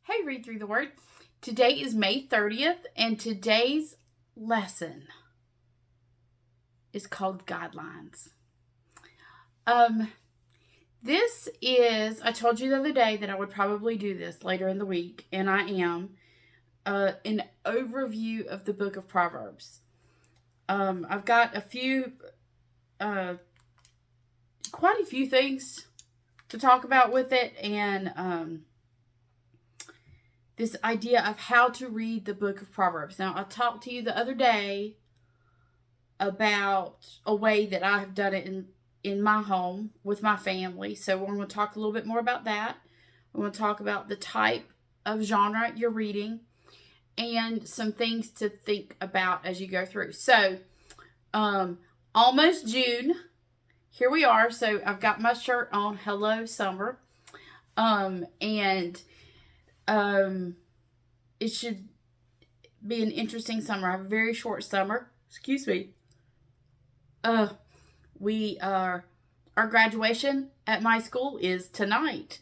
Hey, Read Through the Word. Today is May 30th, and today's lesson is called Guidelines. This is, I told you the other day that I would probably do this later in the week, and I am, an overview of the book of Proverbs. I've got quite a few things to talk about with it, and this idea of how to read the book of Proverbs. Now, I talked to you the other day about a way that I have done it in my home with my family. So we're going to talk a little bit more about that. We're going to talk about the type of genre you're reading and some things to think about as you go through. So, almost June. Here we are. So I've got my shirt on. Hello, summer. It should be an interesting summer. I have a very short summer. Excuse me. Our graduation at my school is tonight.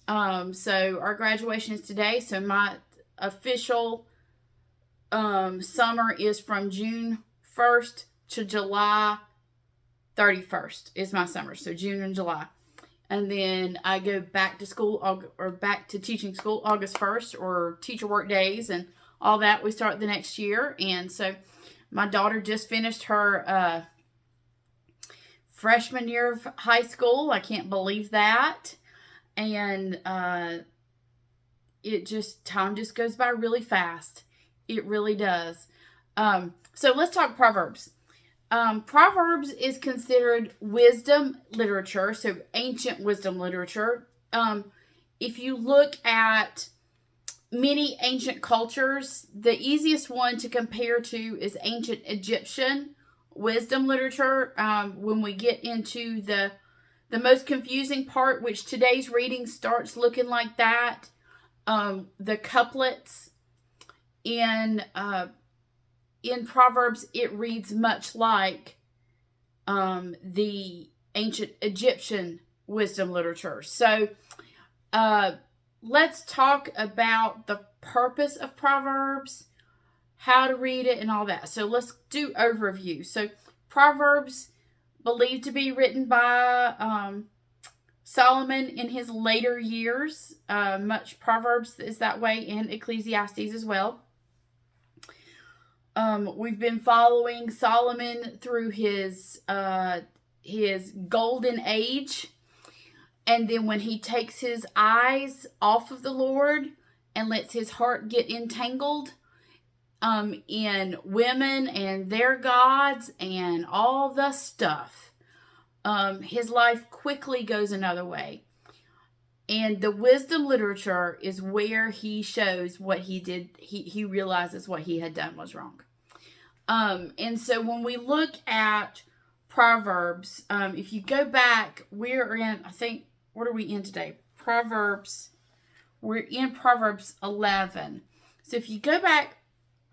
So our graduation is today. So my official summer is from June 1st to July 31st is my summer. So June and July. And then I go back to school or back to teaching school August 1st, or teacher work days and all that. We start the next year. And so my daughter just finished her freshman year of high school. I can't believe that. And time just goes by really fast. It really does. So let's talk Proverbs. Proverbs is considered wisdom literature, so ancient wisdom literature. If you look at many ancient cultures, the easiest one to compare to is ancient Egyptian wisdom literature. When we get into the most confusing part, which today's reading starts looking like that, the couplets in Proverbs, it reads much like the ancient Egyptian wisdom literature. So let's talk about the purpose of Proverbs, how to read it, and all that. So let's do overview. So Proverbs, believed to be written by Solomon in his later years. Much Proverbs is that way, and Ecclesiastes as well. We've been following Solomon through his golden age, and then when he takes his eyes off of the Lord and lets his heart get entangled in women and their gods and all the stuff, his life quickly goes another way. And the wisdom literature is where he shows what he did. He realizes what he had done was wrong. And so when we look at Proverbs, if you go back, we're in, I think, what are we in today? Proverbs. We're in Proverbs 11. So if you go back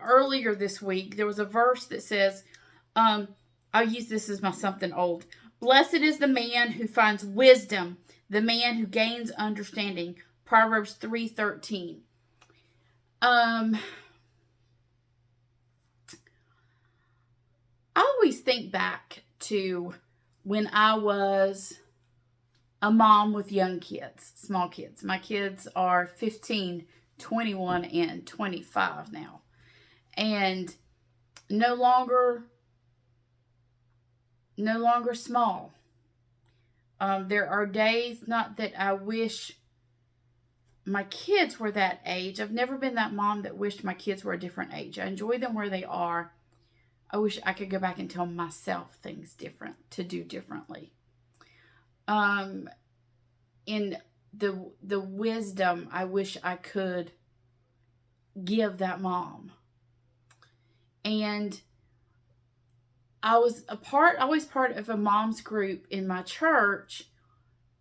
earlier this week, there was a verse that says, I'll use this as my something old. Blessed is the man who finds wisdom, the man who gains understanding. Proverbs 3:13. I always think back to when I was a mom with young kids, small kids. My kids are 15, 21, and 25 now. And no longer small. There are days, not that I wish my kids were that age. I've never been that mom that wished my kids were a different age. I enjoy them where they are. I wish I could go back and tell myself things to do differently. In the wisdom I wish I could give that mom. And I was always part of a mom's group in my church,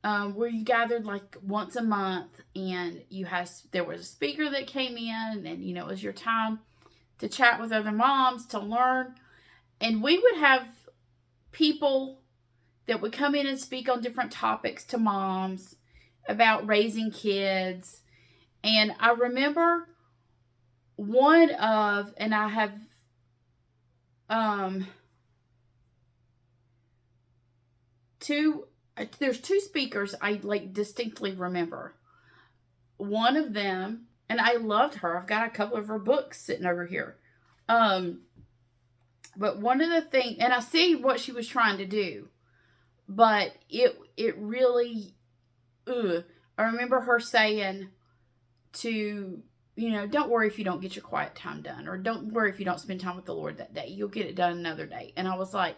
where you gathered like once a month, and there was a speaker that came in, and it was your time to chat with other moms, to learn. And we would have people that would come in and speak on different topics to moms about raising kids. And I remember and I have, there's two speakers I like distinctly remember. One of them, and I loved her. I've got a couple of her books sitting over here. But one of the things, and I see what she was trying to do, but it really, I remember her saying to, don't worry if you don't get your quiet time done, or don't worry if you don't spend time with the Lord that day. You'll get it done another day. And I was like,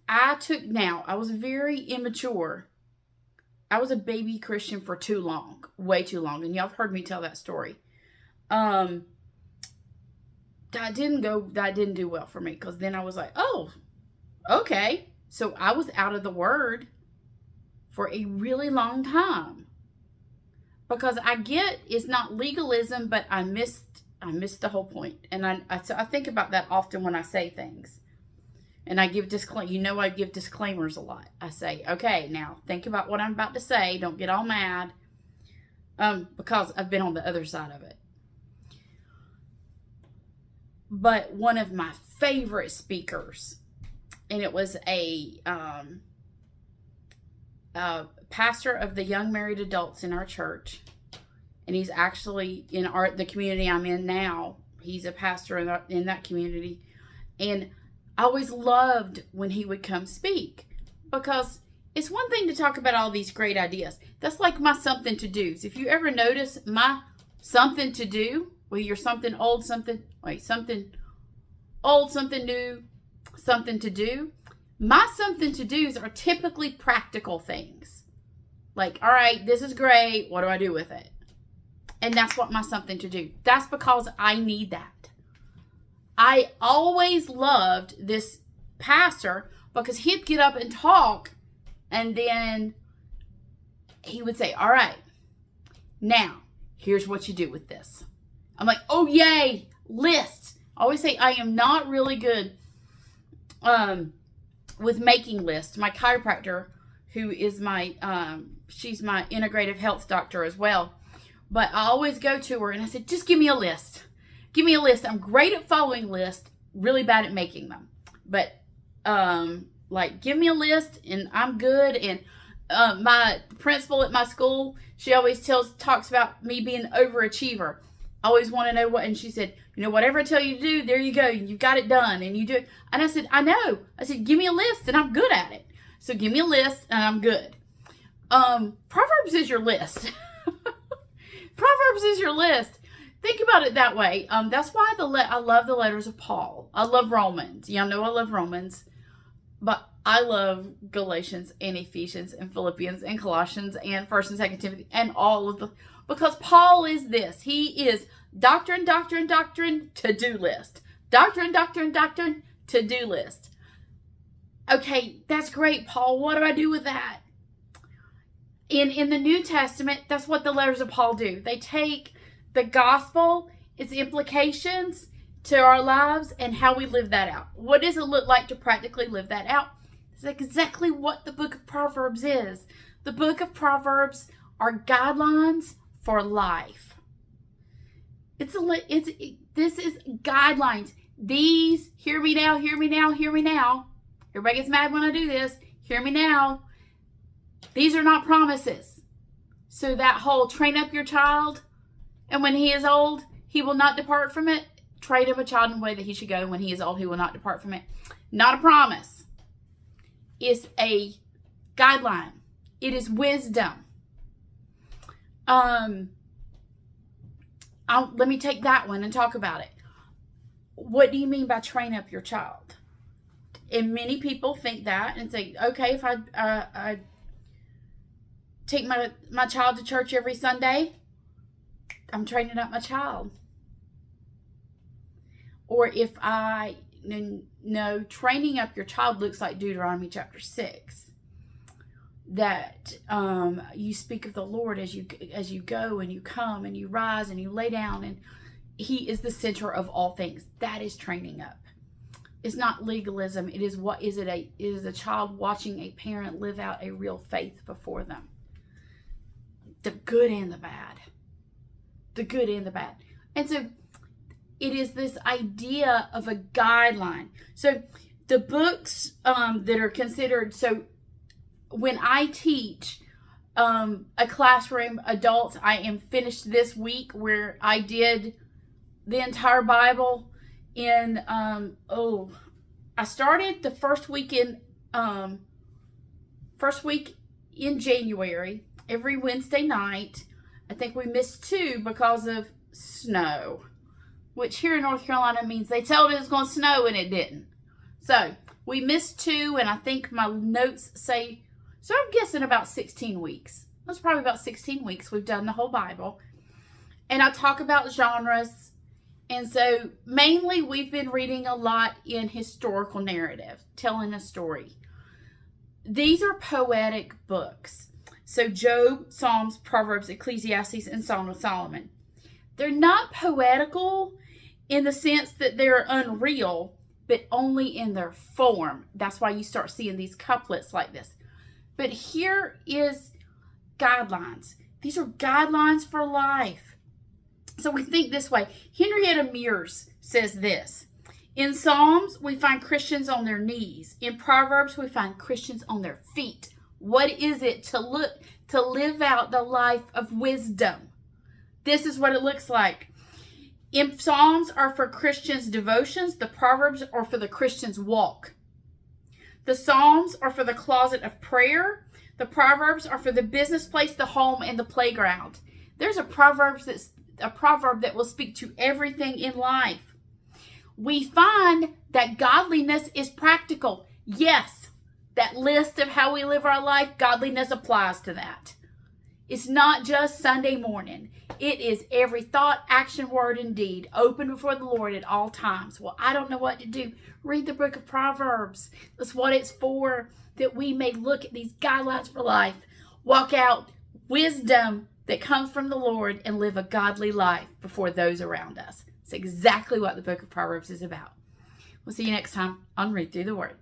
I was very immature. I was a baby Christian for too long, way too long. And y'all have heard me tell that story. That didn't do well for me, because then I was like, oh, okay. So I was out of the Word for a really long time, because I get it's not legalism, but I missed the whole point. And I think about that often when I say things, and I give I give disclaimers a lot. I say, okay, now think about what I'm about to say. Don't get all mad, because I've been on the other side of it. But one of my favorite speakers, and it was a pastor of the young married adults in our church, and he's actually in the community I'm in now. He's a pastor in that community, and I always loved when he would come speak, because it's one thing to talk about all these great ideas. That's like my something to do's. If you ever notice my something to do, you're something old, something old, something new, something to do. My something to do's are typically practical things. Like, all right, this is great. What do I do with it? And that's what my something to do. That's because I need that. I always loved this pastor, because he'd get up and talk, and then he would say, all right, now here's what you do with this. I'm like, oh, yay, lists. I always say I am not really good with making lists. My chiropractor, who is she's my integrative health doctor as well. But I always go to her and I said, just give me a list. Give me a list. I'm great at following lists, really bad at making them. But give me a list and I'm good. And my principal at my school, she always talks about me being an overachiever. I always want to know what, and she said, whatever I tell you to do, there you go. You've got it done, and you do it. And I said, I know. I said, give me a list, and I'm good at it. So give me a list, and I'm good. Proverbs is your list. Proverbs is your list. Think about it that way. That's why I love the letters of Paul. I love Romans. Y'all know I love Romans. But I love Galatians and Ephesians and Philippians and Colossians and 1st and 2nd Timothy and all of the... Because Paul is this. He is doctrine, doctrine, doctrine, to-do list. Doctrine, doctrine, doctrine, to-do list. Okay, that's great, Paul. What do I do with that? In the New Testament, that's what the letters of Paul do. They take the gospel, its implications to our lives, and how we live that out. What does it look like to practically live that out? It's exactly what the book of Proverbs is. The book of Proverbs are guidelines for life. This is guidelines. These, hear me now, hear me now, hear me now. Everybody gets mad when I do this. Hear me now. These are not promises. So that whole train up your child, and when he is old, he will not depart from it. Train up a child in the way that he should go. When he is old, he will not depart from it. Not a promise. It's a guideline. It is wisdom. Let me take that one and talk about it. What do you mean by train up your child? And many people think that and say, okay, if I take my child to church every Sunday, I'm training up my child. Or if no, training up your child looks like Deuteronomy chapter 6. That you speak of the Lord as you go and you come and you rise and you lay down, and he is the center of all things. That is training up. is not legalism. It is it is a child watching a parent live out a real faith before them. The good and the bad. The good and the bad. And so it is this idea of a guideline. So the books that are considered, so when I teach a classroom, adults, I am finished this week where I did the entire Bible in, I started the first week in January, every Wednesday night. I think we missed 2 because of snow, which here in North Carolina means they told it was going to snow and it didn't. So we missed 2, and I think my notes say, so I'm guessing about 16 weeks. That's probably about 16 weeks we've done the whole Bible. And I talk about genres. And so mainly we've been reading a lot in historical narrative, telling a story. These are poetic books. So Job, Psalms, Proverbs, Ecclesiastes, and Song of Solomon. They're not poetical in the sense that they're unreal, but only in their form. That's why you start seeing these couplets like this. But here is guidelines. These are guidelines for life. So we think this way. Henrietta Mears says this. In Psalms, we find Christians on their knees. In Proverbs, we find Christians on their feet. What is it to live out the life of wisdom? This is what it looks like. In Psalms are for Christians' devotions. The Proverbs are for the Christian's walk. The Psalms are for the closet of prayer. The Proverbs are for the business place, the home, and the playground. There's a proverb that will speak to everything in life. We find that godliness is practical. Yes, that list of how we live our life, godliness applies to that. It's not just Sunday morning. It is every thought, action, word, and deed open before the Lord at all times. Well, I don't know what to do. Read the book of Proverbs. That's what it's for, that we may look at these guidelines for life, walk out wisdom that comes from the Lord, and live a godly life before those around us. It's exactly what the book of Proverbs is about. We'll see you next time on Read Through the Word.